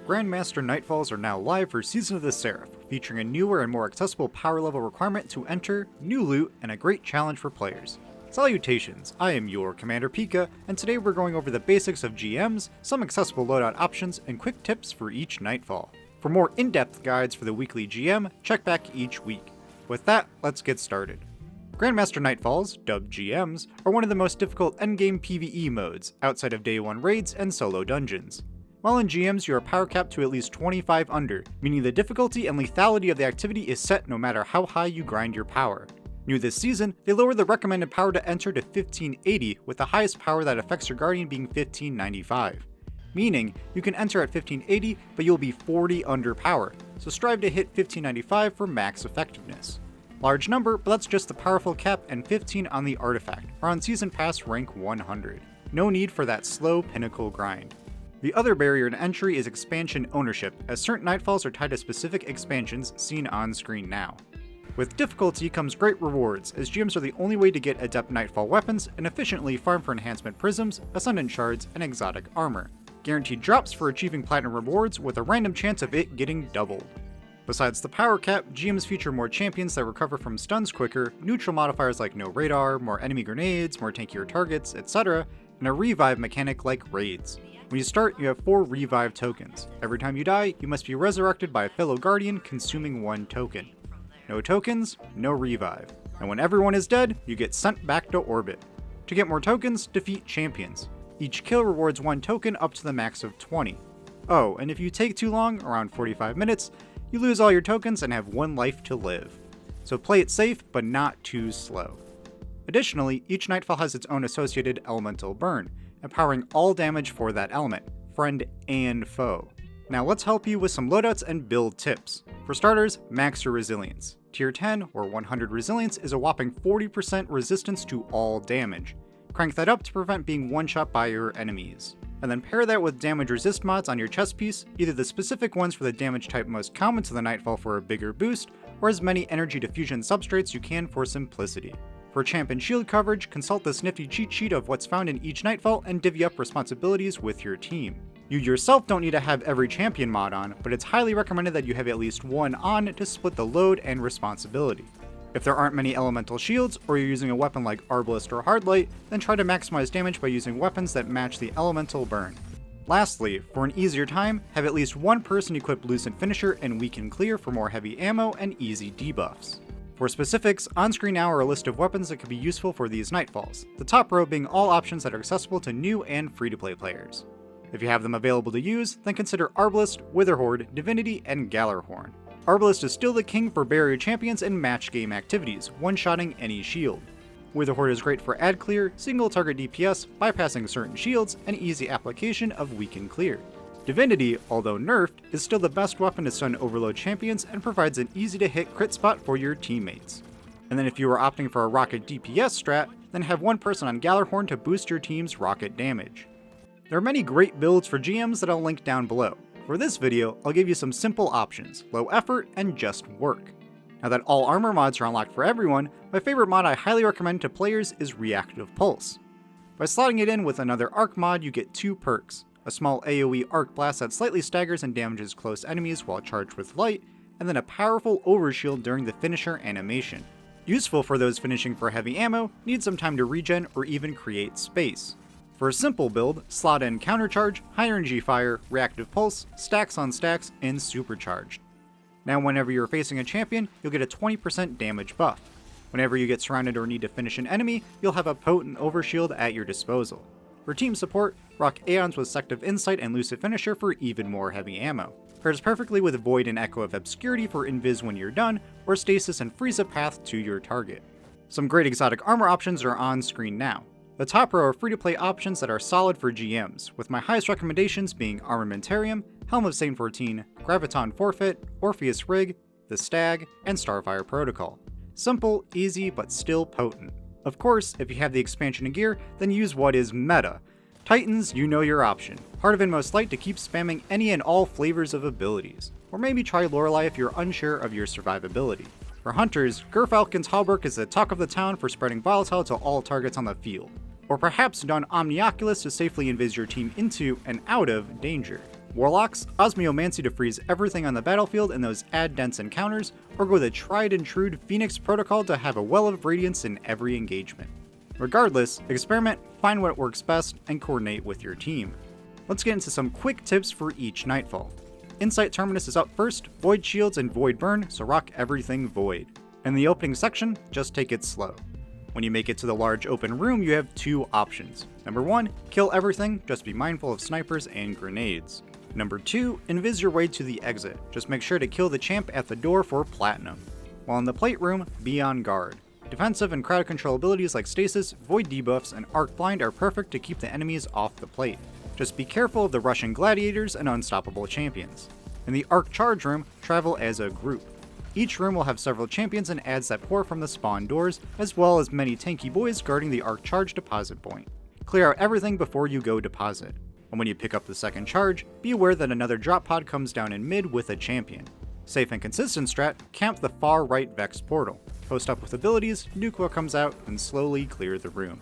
Grandmaster Nightfalls are now live for Season of the Seraph, featuring a newer and more accessible power level requirement to enter, new loot, and a great challenge for players. Salutations, I am your Commander Pika, and today we're going over the basics of GMs, some accessible loadout options, and quick tips for each Nightfall. For more in-depth guides for the weekly GM, check back each week. With that, let's get started. Grandmaster Nightfalls, dubbed GMs, are one of the most difficult endgame PvE modes, outside of Day 1 raids and solo dungeons. While in GMs, you are power capped to at least 25 under, meaning the difficulty and lethality of the activity is set no matter how high you grind your power. New this season, they lowered the recommended power to enter to 1580, with the highest power that affects your Guardian being 1595. Meaning, you can enter at 1580, but you'll be 40 under power, so strive to hit 1595 for max effectiveness. Large number, but that's just the powerful cap and 15 on the artifact, or on Season Pass rank 100. No need for that slow pinnacle grind. The other barrier to entry is expansion ownership, as certain Nightfalls are tied to specific expansions seen on screen now. With difficulty comes great rewards, as GMs are the only way to get adept Nightfall weapons and efficiently farm for enhancement prisms, ascendant shards, and exotic armor. Guaranteed drops for achieving platinum rewards with a random chance of it getting doubled. Besides the power cap, GMs feature more champions that recover from stuns quicker, neutral modifiers like no radar, more enemy grenades, more tankier targets, etc., and a revive mechanic like raids. When you start, you have 4 revive tokens. Every time you die, you must be resurrected by a fellow guardian consuming 1 token. No tokens, no revive. And when everyone is dead, you get sent back to orbit. To get more tokens, defeat champions. Each kill rewards 1 token up to the max of 20. Oh, and if you take too long, around 45 minutes, you lose all your tokens and have 1 life to live. So play it safe, but not too slow. Additionally, each Nightfall has its own associated elemental burn, empowering all damage for that element, friend and foe. Now let's help you with some loadouts and build tips. For starters, max your Resilience. Tier 10 or 100 Resilience is a whopping 40% resistance to all damage. Crank that up to prevent being one-shot by your enemies. And then pair that with damage resist mods on your chest piece, either the specific ones for the damage type most common to the Nightfall for a bigger boost, or as many energy diffusion substrates you can for simplicity. For champ and shield coverage, consult this nifty cheat sheet of what's found in each Nightfall and divvy up responsibilities with your team. You yourself don't need to have every champion mod on, but it's highly recommended that you have at least one on to split the load and responsibility. If there aren't many elemental shields, or you're using a weapon like Arbalest or Hardlight, then try to maximize damage by using weapons that match the elemental burn. Lastly, for an easier time, have at least one person equip Lucent Finisher and Weaken Clear for more heavy ammo and easy debuffs. For specifics, on screen now are a list of weapons that could be useful for these Nightfalls, the top row being all options that are accessible to new and free-to-play players. If you have them available to use, then consider Arbalest, Witherhoard, Divinity, and Gallarhorn. Arbalest is still the king for barrier champions and match game activities, one-shotting any shield. Witherhoard is great for ad clear, single target DPS, bypassing certain shields, and easy application of Weaken Clear. Divinity, although nerfed, is still the best weapon to stun overload champions and provides an easy to hit crit spot for your teammates. And then if you are opting for a rocket DPS strat, then have one person on Gallarhorn to boost your team's rocket damage. There are many great builds for GMs that I'll link down below. For this video, I'll give you some simple options, low effort, and just work. Now that all armor mods are unlocked for everyone, my favorite mod I highly recommend to players is Reactive Pulse. By slotting it in with another arc mod, you get 2 perks. A small AoE arc blast that slightly staggers and damages close enemies while charged with light, and then a powerful overshield during the finisher animation. Useful for those finishing for heavy ammo, need some time to regen, or even create space. For a simple build, slot in countercharge, high energy fire, reactive pulse, stacks on stacks, and supercharged. Now whenever you're facing a champion, you'll get a 20% damage buff. Whenever you get surrounded or need to finish an enemy, you'll have a potent overshield at your disposal. For team support, rock Aeons with Sect of Insight and Lucid Finisher for even more heavy ammo. Pairs perfectly with Void and Echo of Obscurity for invis when you're done, or Stasis and freeze a path to your target. Some great exotic armor options are on screen now. The top row are free-to-play options that are solid for GMs, with my highest recommendations being Armamentarium, Helm of Saint 14, Graviton Forfeit, Orpheus Rig, The Stag, and Starfire Protocol. Simple, easy, but still potent. Of course, if you have the expansion and gear, then use what is meta. Titans, you know your option. Heart of Inmost Light to keep spamming any and all flavors of abilities. Or maybe try Lorelei if you're unsure of your survivability. For hunters, Gerfalcon's Hauberk is the talk of the town for spreading volatile to all targets on the field. Or perhaps don Omnioculus to safely invis your team into and out of danger. Warlocks, Osmiomancy to freeze everything on the battlefield in those ad-dense encounters, or go the tried and true Phoenix Protocol to have a well of radiance in every engagement. Regardless, experiment, find what works best, and coordinate with your team. Let's get into some quick tips for each Nightfall. Insight Terminus is up first, Void Shields and Void Burn, so rock everything Void. In the opening section, just take it slow. When you make it to the large open room, you have two options. Number 1, kill everything, just be mindful of snipers and grenades. Number 2, invis your way to the exit, just make sure to kill the champ at the door for platinum. While in the plate room, be on guard. Defensive and crowd control abilities like Stasis, Void debuffs, and Arc Blind are perfect to keep the enemies off the plate. Just be careful of the Russian gladiators and unstoppable champions. In the Arc Charge room, travel as a group. Each room will have several champions and adds that pour from the spawn doors, as well as many tanky boys guarding the Arc Charge deposit point. Clear out everything before you go deposit. And when you pick up the second charge, be aware that another drop pod comes down in mid with a champion. Safe and consistent strat, camp the far right Vex portal. Post up with abilities, nuke what comes out, and slowly clear the room.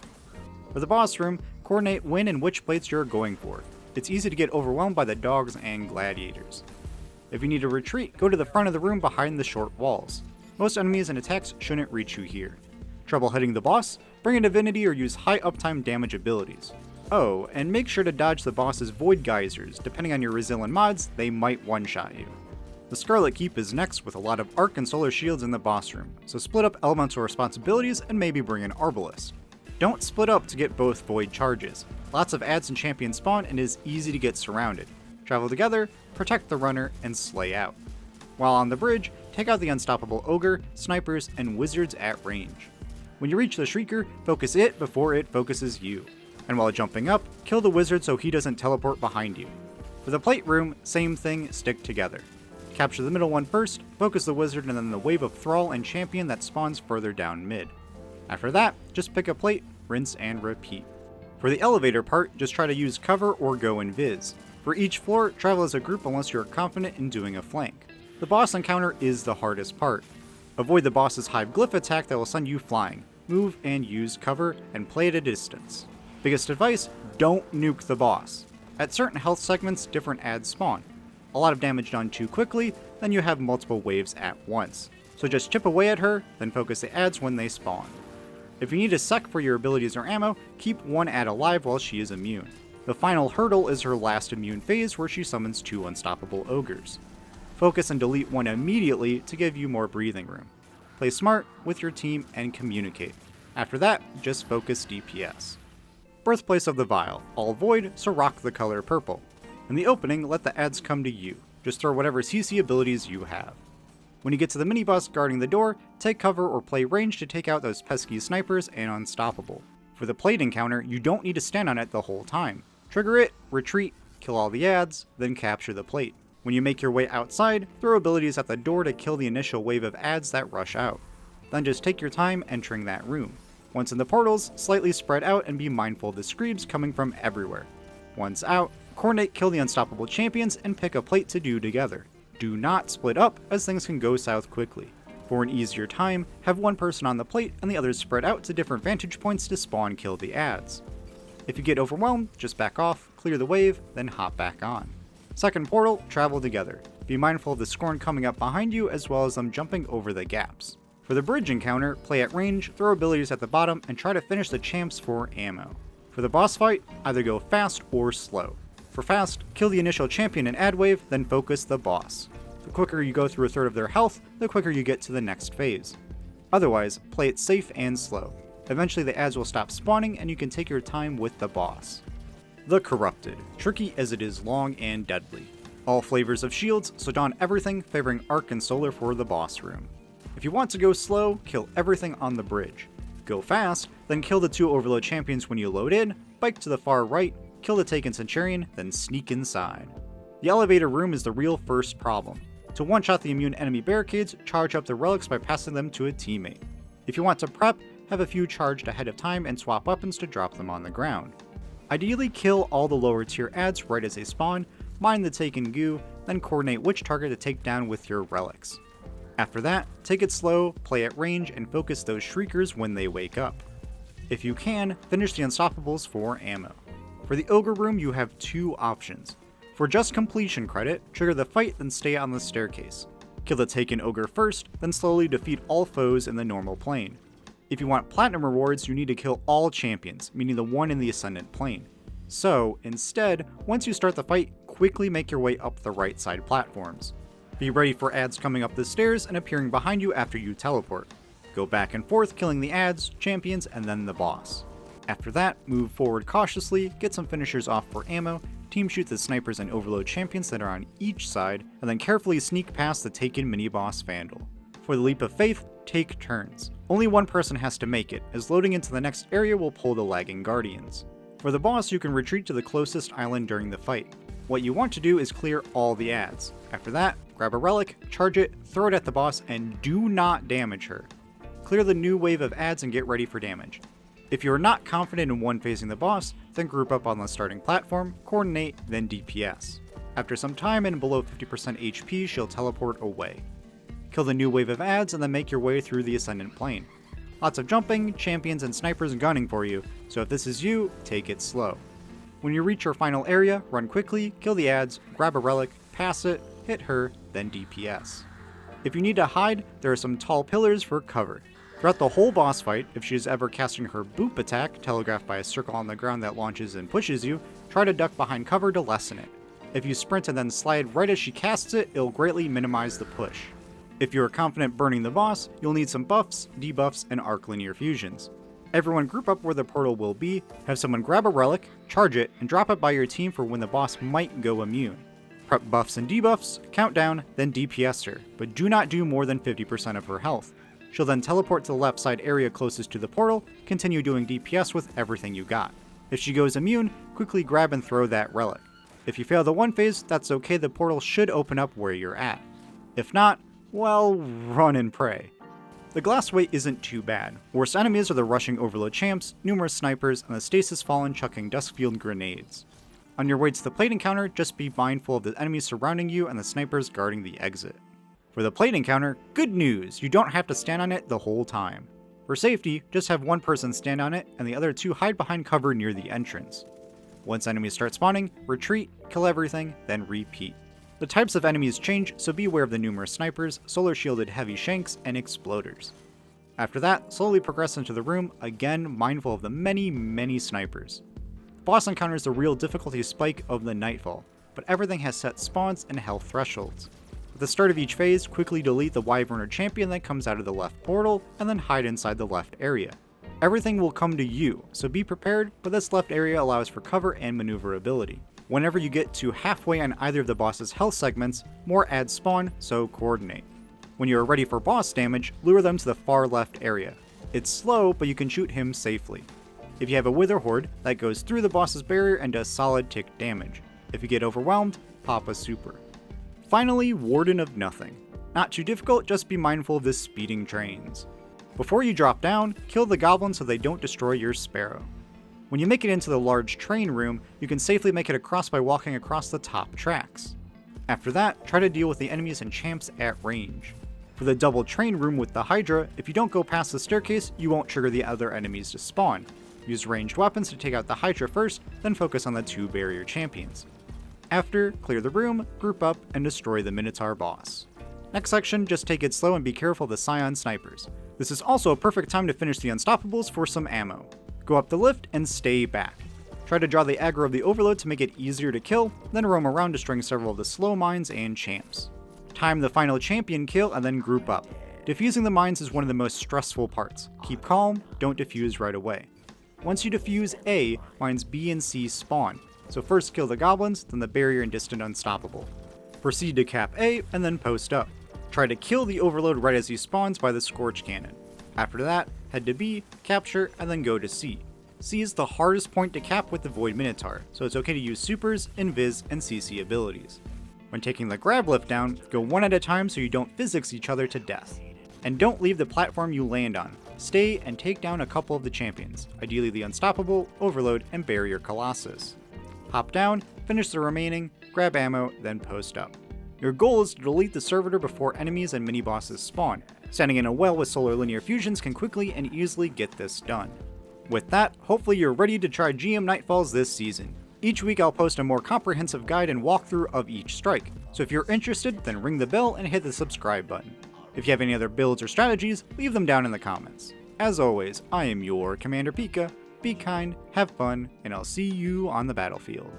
For the boss room, coordinate when and which plates you're going for. It's easy to get overwhelmed by the dogs and gladiators. If you need to retreat, go to the front of the room behind the short walls. Most enemies and attacks shouldn't reach you here. Trouble hitting the boss? Bring a divinity or use high uptime damage abilities. Oh, and make sure to dodge the boss's Void Geysers. Depending on your Resilience mods, they might one-shot you. The Scarlet Keep is next with a lot of Arc and Solar Shields in the boss room, so split up elemental responsibilities and maybe bring an Arbalist. Don't split up to get both Void charges. Lots of adds and champions spawn and it is easy to get surrounded. Travel together, protect the runner, and slay out. While on the bridge, take out the unstoppable Ogre, Snipers, and Wizards at range. When you reach the Shrieker, focus it before it focuses you. And while jumping up, kill the Wizard so he doesn't teleport behind you. For the plate room, same thing, stick together. Capture the middle one first, focus the Wizard and then the wave of Thrall and Champion that spawns further down mid. After that, just pick a plate, rinse and repeat. For the elevator part, just try to use cover or go invis. For each floor, travel as a group unless you're confident in doing a flank. The boss encounter is the hardest part. Avoid the boss's Hive Glyph attack that will send you flying. Move and use cover, and play at a distance. Biggest advice, don't nuke the boss. At certain health segments, different adds spawn. A lot of damage done too quickly, then you have multiple waves at once. So just chip away at her, then focus the adds when they spawn. If you need a sec for your abilities or ammo, keep one add alive while she is immune. The final hurdle is her last immune phase where she summons 2 unstoppable ogres. Focus and delete one immediately to give you more breathing room. Play smart with your team and communicate. After that, just focus DPS. Birthplace of the Vial, all void, so rock the color purple. In the opening, let the adds come to you. Just throw whatever CC abilities you have. When you get to the mini-boss guarding the door, take cover or play range to take out those pesky snipers and unstoppable. For the plate encounter, you don't need to stand on it the whole time. Trigger it, retreat, kill all the adds, then capture the plate. When you make your way outside, throw abilities at the door to kill the initial wave of adds that rush out. Then just take your time entering that room. Once in the portals, slightly spread out and be mindful of the screams coming from everywhere. Once out, coordinate kill the unstoppable champions and pick a plate to do together. Do not split up as things can go south quickly. For an easier time, have one person on the plate and the others spread out to different vantage points to spawn kill the adds. If you get overwhelmed, just back off, clear the wave, then hop back on. Second portal, travel together. Be mindful of the Scorn coming up behind you as well as them jumping over the gaps. For the bridge encounter, play at range, throw abilities at the bottom, and try to finish the champs for ammo. For the boss fight, either go fast or slow. For fast, kill the initial champion and add wave, then focus the boss. The quicker you go through a third of their health, the quicker you get to the next phase. Otherwise, play it safe and slow. Eventually the adds will stop spawning and you can take your time with the boss. The Corrupted, tricky as it is long and deadly. All flavors of shields, so don everything favoring Arc and Solar for the boss room. If you want to go slow, kill everything on the bridge. Go fast, then kill the 2 overload champions when you load in, bike to the far right, kill the Taken Centurion, then sneak inside. The elevator room is the real first problem. To one-shot the immune enemy barricades, charge up the relics by passing them to a teammate. If you want to prep, have a few charged ahead of time and swap weapons to drop them on the ground. Ideally kill all the lower tier adds right as they spawn, mine the Taken Goo, then coordinate which target to take down with your relics. After that, take it slow, play at range, and focus those Shriekers when they wake up. If you can, finish the Unstoppables for ammo. For the Ogre room you have 2 options. For just completion credit, trigger the fight then stay on the staircase. Kill the taken ogre first, then slowly defeat all foes in the normal plane. If you want platinum rewards, you need to kill all champions, meaning the one in the ascendant plane. So, instead, once you start the fight, quickly make your way up the right side platforms. Be ready for adds coming up the stairs and appearing behind you after you teleport. Go back and forth killing the adds, champions, and then the boss. After that, move forward cautiously, get some finishers off for ammo, team shoot the snipers and overload champions that are on each side, and then carefully sneak past the taken mini-boss Vandal. For the leap of faith, take turns. Only one person has to make it, as loading into the next area will pull the lagging guardians. For the boss, you can retreat to the closest island during the fight. What you want to do is clear all the adds. After that, grab a relic, charge it, throw it at the boss, and do not damage her. Clear the new wave of adds and get ready for damage. If you are not confident in one facing the boss, then group up on the starting platform, coordinate, then DPS. After some time and below 50% HP, she'll teleport away. Kill the new wave of adds and then make your way through the ascendant plane. Lots of jumping, champions, and snipers gunning for you, so if this is you, take it slow. When you reach your final area, run quickly, kill the adds, grab a relic, pass it, hit her, then DPS. If you need to hide, there are some tall pillars for cover. Throughout the whole boss fight, if she is ever casting her boop attack, telegraphed by a circle on the ground that launches and pushes you, try to duck behind cover to lessen it. If you sprint and then slide right as she casts it, it'll greatly minimize the push. If you are confident burning the boss, you'll need some buffs, debuffs, and arc linear fusions. Everyone group up where the portal will be, have someone grab a relic, charge it, and drop it by your team for when the boss might go immune. Prep buffs and debuffs, count down, then DPS her, but do not do more than 50% of her health. She'll then teleport to the left side area closest to the portal, continue doing DPS with everything you got. If she goes immune, quickly grab and throw that relic. If you fail the one phase, that's okay, the portal should open up where you're at. If not, well, run and pray. The Glassway isn't too bad. Worst enemies are the rushing overload champs, numerous snipers, and the stasis fallen chucking Duskfield grenades. On your way to the plate encounter, just be mindful of the enemies surrounding you and the snipers guarding the exit. For the plate encounter, good news, you don't have to stand on it the whole time. For safety, just have one person stand on it and the other two hide behind cover near the entrance. Once enemies start spawning, retreat, kill everything, then repeat. The types of enemies change, so be aware of the numerous snipers, solar shielded heavy shanks, and exploders. After that, slowly progress into the room, again mindful of the many snipers. The boss encounters the real difficulty spike of the Nightfall, but everything has set spawns and health thresholds. At the start of each phase, quickly delete the Wyvern or champion that comes out of the left portal, and then hide inside the left area. Everything will come to you, so be prepared, but this left area allows for cover and maneuverability. Whenever you get to halfway on either of the boss's health segments, more adds spawn, so coordinate. When you are ready for boss damage, lure them to the far left area. It's slow, but you can shoot him safely. If you have a Wither Horde, that goes through the boss's barrier and does solid tick damage. If you get overwhelmed, pop a super. Finally, Warden of Nothing. Not too difficult, just be mindful of the speeding trains. Before you drop down, kill the goblins so they don't destroy your sparrow. When you make it into the large train room, you can safely make it across by walking across the top tracks. After that, try to deal with the enemies and champs at range. For the double train room with the Hydra, if you don't go past the staircase, you won't trigger the other enemies to spawn. Use ranged weapons to take out the Hydra first, then focus on the two barrier champions. After, clear the room, group up, and destroy the Minotaur boss. Next section, just take it slow and be careful of the Scion snipers. This is also a perfect time to finish the Unstoppables for some ammo. Go up the lift and stay back. Try to draw the aggro of the overload to make it easier to kill, then roam around destroying several of the slow mines and champs. Time the final champion kill and then group up. Defusing the mines is one of the most stressful parts. Keep calm, don't defuse right away. Once you defuse A, mines B and C spawn, so first kill the goblins, then the barrier and distant unstoppable. Proceed to cap A and then post up. Try to kill the overload right as he spawns by the Scorch Cannon. After that, head to B, capture, and then go to C. C is the hardest point to cap with the Void Minotaur, so it's okay to use supers, invis, and CC abilities. When taking the grab lift down, go one at a time so you don't physics each other to death. And don't leave the platform you land on. Stay and take down a couple of the champions, ideally the Unstoppable, Overload, and Barrier Colossus. Hop down, finish the remaining, grab ammo, then post up. Your goal is to delete the servitor before enemies and mini-bosses spawn. Standing in a well with solar linear fusions can quickly and easily get this done. With that, hopefully you're ready to try GM Nightfalls this season. Each week I'll post a more comprehensive guide and walkthrough of each strike, so if you're interested, then ring the bell and hit the subscribe button. If you have any other builds or strategies, leave them down in the comments. As always, I am your Commander Pika. Be kind, have fun, and I'll see you on the battlefield.